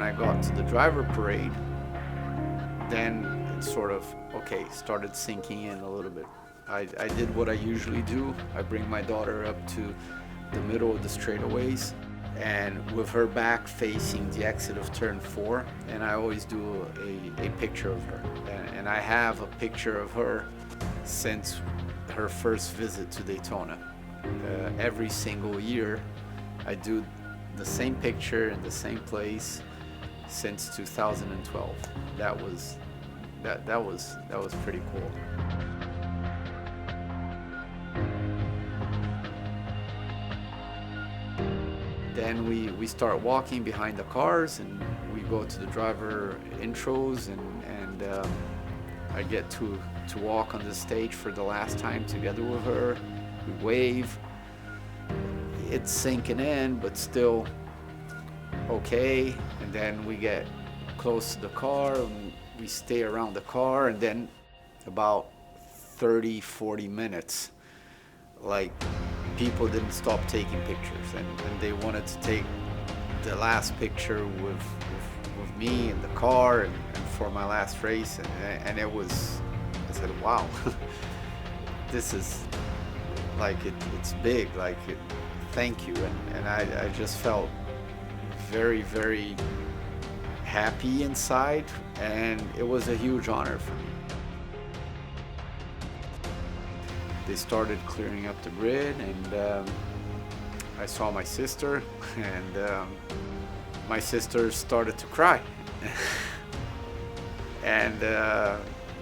I got to the driver parade, then it sort of, okay, started sinking in a little bit. I did what I usually do. I bring my daughter up to the middle of the straightaways, and with her back facing the exit of turn 4, and I always do a picture of her. And I have a picture of her since her first visit to Daytona. Every single year I do the same picture in the same place since 2012. That was pretty cool. Then we start walking behind the cars, and we go to the driver intros, and I get to walk on the stage for the last time together with her. We wave. It's sinking in, but still okay. And then we get close to the car, and we stay around the car, and then about 30-40 minutes, like, people didn't stop taking pictures, and they wanted to take the last picture with me in the car, and for my last race, and it was, I said, wow, this is like, it's big, like, thank you. And I just felt very, very happy inside, and it was a huge honor for me. They started clearing up the grid, and I saw my sister, and my sister started to cry. And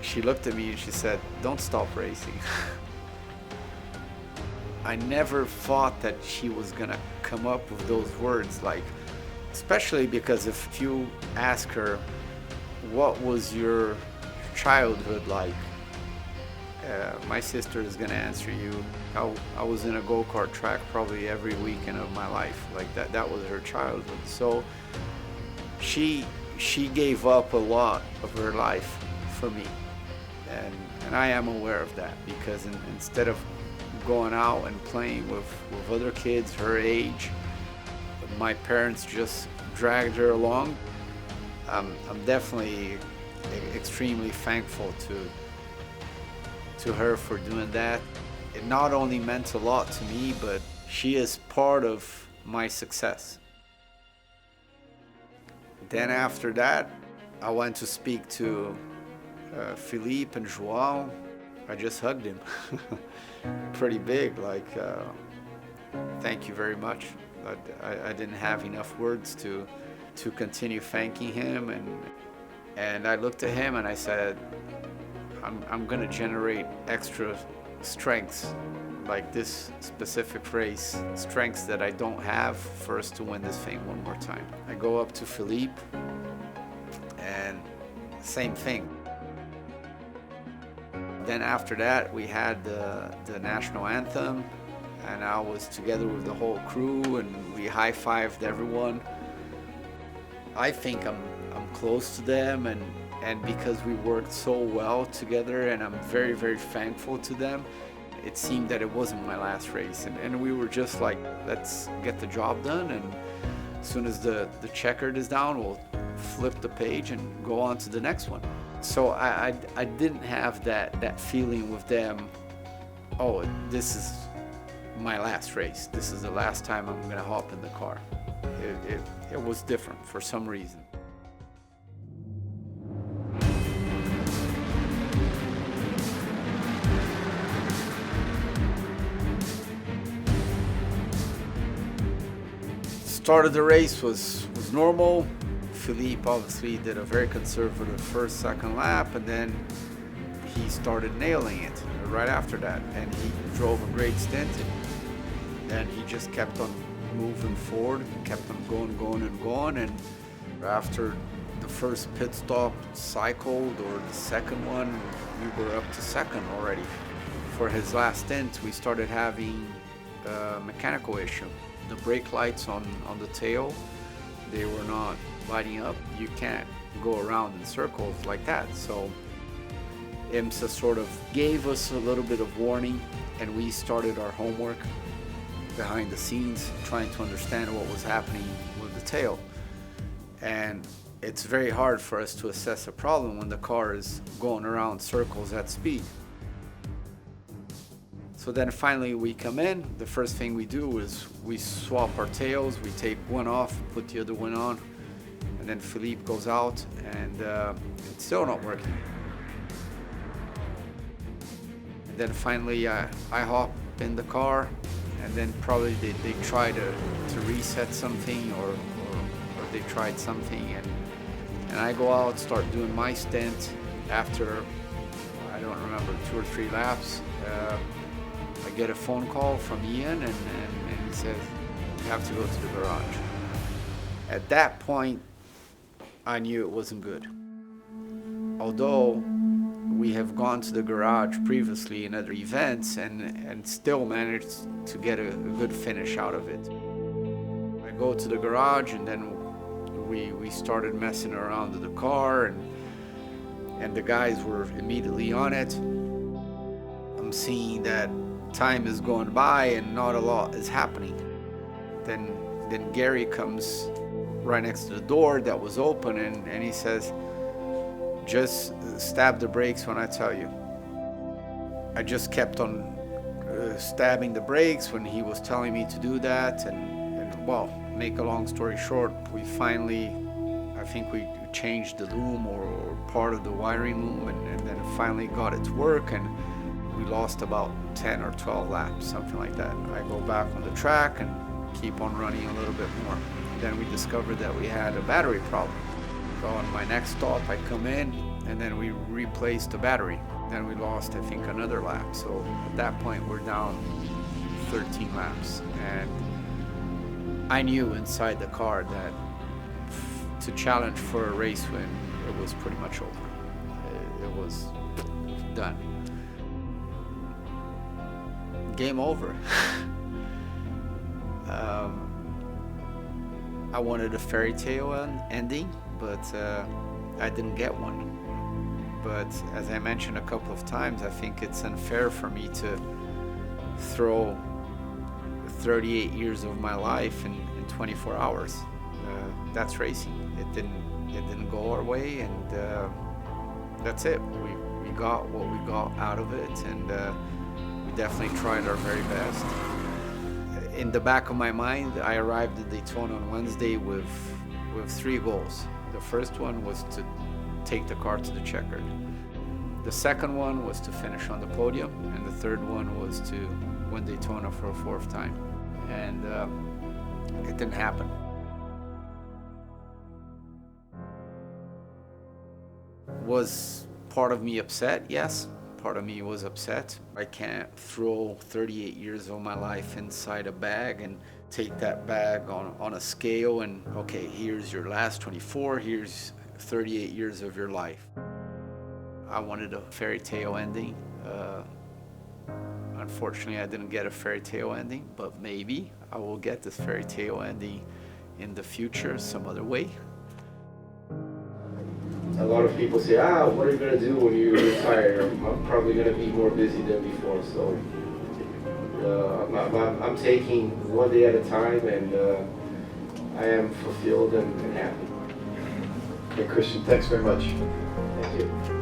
she looked at me and she said, "Don't stop racing." I never thought that she was gonna come up with those words, like, especially because if you ask her, what was your childhood like? My sister is gonna answer you, I was in a go-kart track probably every weekend of my life. Like, that was her childhood. So she gave up a lot of her life for me, and I am aware of that, because instead of going out and playing with other kids her age, my parents just dragged her along. I'm definitely extremely thankful to her for doing that. It not only meant a lot to me, but she is part of my success. Then after that, I went to speak to Philippe and Joao. I just hugged him. Pretty big, like, thank you very much. But I didn't have enough words to continue thanking him, and I looked at him and I said, I'm gonna generate extra strengths, like this specific race, strengths that I don't have, for us to win this thing one more time. I go up to Philippe, and same thing. Then after that, we had the national anthem, and I was together with the whole crew, and we high-fived everyone. I think I'm close to them, and because we worked so well together, and I'm very, very thankful to them, it seemed that it wasn't my last race, and we were just like, let's get the job done, and as soon as the checkered is down, we'll flip the page and go on to the next one. So I didn't have that feeling with them, oh, this is my last race, this is the last time I'm gonna hop in the car. It was different for some reason. Start of the race was normal. Philippe obviously did a very conservative first, second lap, and then he started nailing it right after that, and he drove a great stint, and then he just kept on moving forward, kept on going, and after the first pit stop cycled, or the second one, we were up to second already. For his last stint, we started having a mechanical issue. The brake lights on the tail, they were not lighting up. You can't go around in circles like that. So IMSA sort of gave us a little bit of warning, and we started our homework behind the scenes, trying to understand what was happening with the tail. And it's very hard for us to assess a problem when the car is going around circles at speed. So then finally we come in. The first thing we do is we swap our tails. We take one off, put the other one on, and then Philippe goes out, and it's still not working. And then finally I hop in the car, and then probably they try to reset something, or they tried something, and I go out, start doing my stint. After, I don't remember, 2 or 3 laps, I get a phone call from Ian, and he says, you have to go to the garage. At that point, I knew it wasn't good. Although we have gone to the garage previously in other events and still managed to get a good finish out of it. I go to the garage, and then we started messing around with the car, and the guys were immediately on it. I'm seeing that time is going by and not a lot is happening. Then Gary comes right next to the door that was open, and he says, just stab the brakes when I tell you. I just kept on stabbing the brakes when he was telling me to do that, and well, make a long story short, we finally, I think we changed the loom or part of the wiring loom, and then finally got it to work, and we lost about 10 or 12 laps, something like that. I go back on the track and keep on running a little bit more. Then we discovered that we had a battery problem. So on my next stop, I come in, and then we replaced the battery. Then we lost, I think, another lap. So at that point, we're down 13 laps. And I knew inside the car that to challenge for a race win, it was pretty much over. It was done. Game over. I wanted a fairy tale ending, but I didn't get one. But as I mentioned a couple of times, I think it's unfair for me to throw 38 years of my life in 24 hours. That's racing. It didn't go our way, and that's it. We got what we got out of it, and we definitely tried our very best. In the back of my mind, I arrived at Daytona on Wednesday with 3 goals. The first one was to take the car to the checkered. The second one was to finish on the podium, and the third one was to win Daytona for a 4th time. And it didn't happen. Was part of me upset? Yes. Part of me was upset. I can't throw 38 years of my life inside a bag and take that bag on a scale and, okay, here's your last 24, here's 38 years of your life. I wanted a fairy tale ending. Unfortunately, I didn't get a fairy tale ending, but maybe I will get this fairy tale ending in the future some other way. A lot of people say, what are you going to do when you retire? I'm probably going to be more busy than before. So I'm taking one day at a time, and I am fulfilled and happy. Okay, Christian, thanks very much. Thank you.